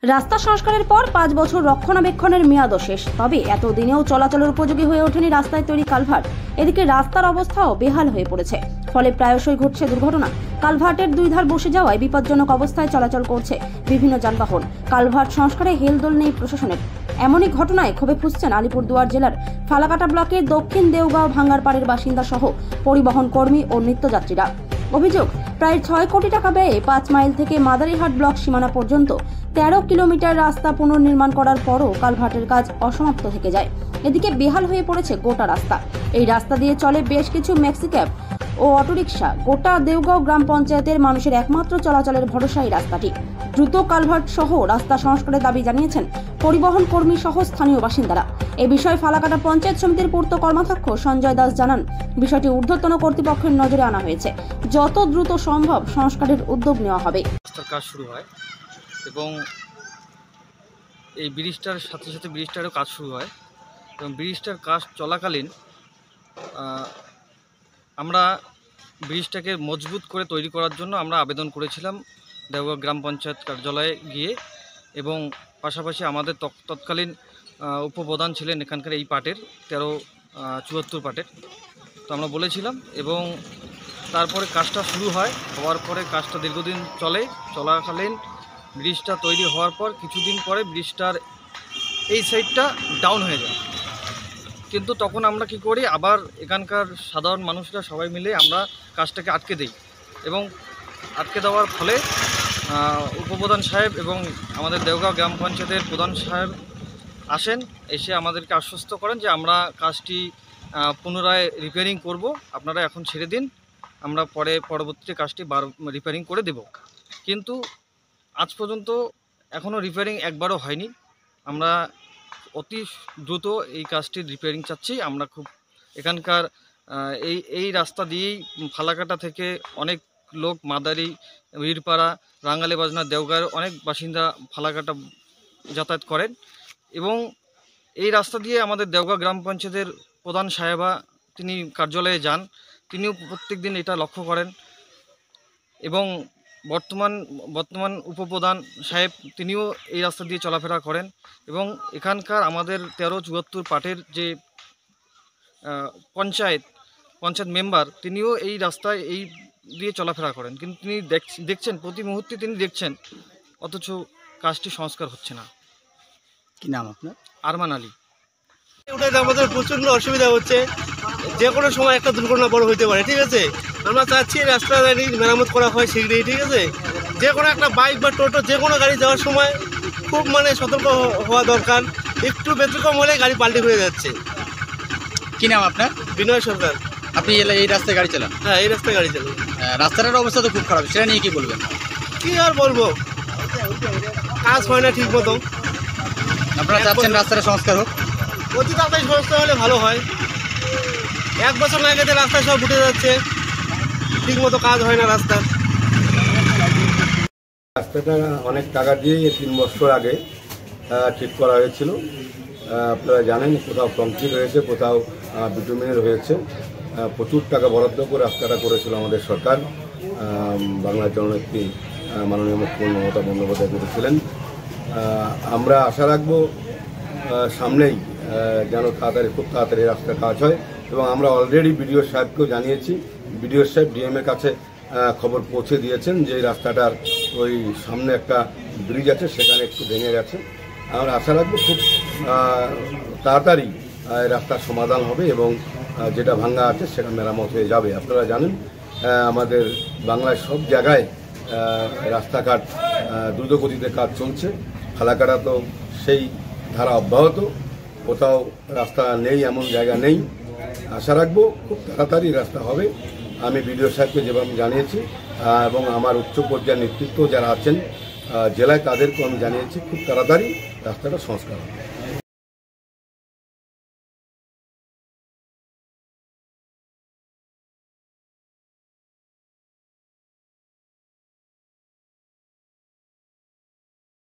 রাস্তা সংস্কারের পর ৫ বছর রক্ষণাবেক্ষণের মেয়াদও শেষ, তবে এতদিনেও চলাচলের উপযোগী হয়ে ওঠেনি রাস্তায় তৈরি কালভার্ট। এদিকে রাস্তার অবস্থাও বেহাল হয়ে পড়েছে, ফলে প্রায়শই ঘটছে দুর্ঘটনা। কালভার্টের দুই ধার বসে যাওয়ায় বিপজ্জনক অবস্থায় চলাচল করছে বিভিন্ন যানবাহন। কালভার্ট সংস্কারে হেলদোল নেই প্রশাসনের। এমনই ঘটনায় ক্ষোভে ফুঁসছেন আলিপুরদুয়ার জেলার ফালাকাটা ব্লকের দক্ষিণ দেওগাঁও ভাঙ্গারপাড়ের বাসিন্দা সহ পরিবহন কর্মী ও নিত্যযাত্রীরা। অভিযোগ, প্রায় ৬ কোটি টাকা ব্যয়ে ৫ মাইল থেকে মাদারিহাট ব্লক সীমানা পর্যন্ত ১৩ কিলোমিটার রাস্তা পুনর্নির্মাণ করার পরও কালভার্টের কাজ অসমাপ্ত থেকে যায়। এদিকে বেহাল হয়ে পড়েছে গোটা রাস্তা। এই রাস্তা দিয়ে চলে বেশ কিছু ম্যাক্সিক্যাব ও অটোরিকশা। গোটা দেওগাঁও গ্রাম পঞ্চায়েতের মানুষের একমাত্র চলাচলের ভরসা এই রাস্তাটি। দ্রুত কালভার্ট সহ রাস্তা সংস্কারের দাবি জানিয়েছেন পরিবহন কর্মী সহ স্থানীয় বাসিন্দারা। এ বিষয়ে ফালাকাটা পঞ্চায়েত সমিতির পূর্ত কর্মাধ্যক্ষ সঞ্জয় দাস জানান, বিষয়টি ঊর্ধ্বতন কর্তৃপক্ষের নজরে আনা হয়েছে। যত দ্রুত সম্ভব সংস্কারের উদ্যোগ নেওয়া হবে। কাজ শুরু হয় এবং এই ব্রিজটার সাথে সাথে ব্রিজটারও কাজ শুরু হয় এবং ব্রিজটার কাজ চলাকালীন আমরা ব্রিজটাকে মজবুত করে তৈরি করার জন্য আমরা আবেদন করেছিলাম দেওগাঁও গ্রাম পঞ্চায়েত কার্যালয়ে গিয়ে, এবং পাশাপাশি আমাদের তৎকালীন উপপ্রধান ছিলেন এখানকার এই পার্টের 1374 পার্টের। তো আমরা বলেছিলাম এবং তারপরে কাজটা শুরু হয়। হওয়ার পরে কাজটা দীর্ঘদিন চলাকালীন ব্রিজটা তৈরি হওয়ার পর কিছুদিন পরে ব্রিজটার এই সাইডটা ডাউন হয়ে যায়। কিন্তু তখন আমরা কি করি, আবার এখানকার সাধারণ মানুষরা সবাই মিলে আমরা কাজটাকে আটকে দিই এবং আটকে দেওয়ার ফলে উপপ্রধান সাহেব এবং আমাদের দেওগাঁও গ্রাম পঞ্চায়েতের প্রধান সাহেব আসেন, এসে আমাদেরকে আশ্বস্ত করেন যে আমরা কাজটি পুনরায় রিপেয়ারিং করব, আপনারা এখন ছেড়ে দিন, আমরা পরবর্তী কাজটি রিপেয়ারিং করে দেব। কিন্তু আজ পর্যন্ত এখনও রিপেয়ারিং একবারও হয়নি। আমরা অতি দ্রুত এই কাজটির রিপেয়ারিং চাচ্ছি। আমরা খুব এখানকার এই রাস্তা দিয়েই ফালাকাটা থেকে অনেক লোক মাদারি, বীরপাড়া, রাঙ্গালি বাজনা, দেওগাঁর অনেক বাসিন্দা ফালাকাটা যাতায়াত করেন এবং এই রাস্তা দিয়ে আমাদের দেওগাঁ গ্রাম পঞ্চায়েতের প্রধান সাহেবা তিনি কার্যালয়ে যান, তিনিও প্রত্যেক দিন এটা লক্ষ্য করেন এবং বর্তমান উপপ্রধান সাহেব তিনিও এই রাস্তা দিয়ে চলাফেরা করেন এবং এখানকার আমাদের 1374 পার্টের যে পঞ্চায়েত মেম্বার তিনিও এই রাস্তায় এই দিয়ে চলাফেরা করেন, কিন্তু তিনি দেখছেন প্রতি মুহূর্তে তিনি দেখছেন, অথচ কাজটি সংস্কার হচ্ছে না। কি নাম আপনার? আরমান আলী। ওটাতে আমাদের প্রচণ্ড অসুবিধা হচ্ছে, যে কোনো সময় একটা দুর্ঘটনা বড় হইতে পারে। ঠিক আছে, আমরা চাচ্ছি রাস্তা মেরামত করা হয় শীঘ্রই। ঠিক আছে, যে কোনো একটা বাইক বা টোটো যে কোনো গাড়ি যাওয়ার সময় খুব সতর্ক হওয়া দরকার। একটু ব্যতিক্রম হলে গাড়ি পাল্টি হয়ে যাচ্ছে। কি নাম আপনার? বিনয় সরকার। আপনি এই রাস্তায় গাড়ি চালান? হ্যাঁ, এই রাস্তায় গাড়ি চালান। রাস্তাটার অবস্থা তো খুব খারাপ, সেটা নিয়ে কি বলবেন? কি আর বলবো, কাজ হয় না ঠিক মতো। আপনারা চাচ্ছেন রাস্তাটা সংস্কার হোক? অতি তাড়াতাড়ি সংস্কার হলে ভালো হয়। 1 বছর না গেলে রাস্তা সব উঠে যাচ্ছে, ঠিক মতো কাজ হয় না রাস্তার। রাস্তাটা অনেক টাকা দিয়ে 3 বছর আগে ঠিক করা হয়েছিল। আপনারা জানেন, কোথাও কংক্রিট হয়েছে, কোথাও বিটুমিনের হয়েছে। প্রচুর টাকা বরাদ্দ করে রাস্তাটা করেছিল আমাদের সরকার। বাংলার জননেত্রী মাননীয় মুখ্যমন্ত্রী মমতা বন্দ্যোপাধ্যায় করেছিলেন। আমরা আশা রাখবো সামনেই যেন খুব তাড়াতাড়ি রাস্তার কাজ হয়, এবং আমরা অলরেডি বিডিও সাহেবকেও জানিয়েছি। বিডিও সাহেব ডিএমের কাছে খবর পৌঁছে দিয়েছেন যে এই রাস্তাটার ওই সামনে একটা ব্রিজ আছে, সেখানে একটু ভেঙে গেছে। আমরা আশা রাখবো খুব তাড়াতাড়ি রাস্তার সমাধান হবে এবং যেটা ভাঙা আছে সেটা মেরামত হয়ে যাবে। আপনারা জানেন, আমাদের বাংলায় সব জায়গায় রাস্তাঘাট দ্রুতগতিতে কাজ চলছে। ফালাকাটা তো সেই ধারা অব্যাহত, কোথাও রাস্তা নেই এমন জায়গা নেই। আশা রাখবো খুব তাড়াতাড়ি রাস্তা হবে। আমি বিডিও সাহেবকে যেভাবে জানিয়েছি এবং আমার উচ্চ পর্যায়ের নেতৃত্ব যারা আছেন জেলায় তাদেরকেও আমি জানিয়েছি, খুব তাড়াতাড়ি রাস্তাটা সংস্কার হবে।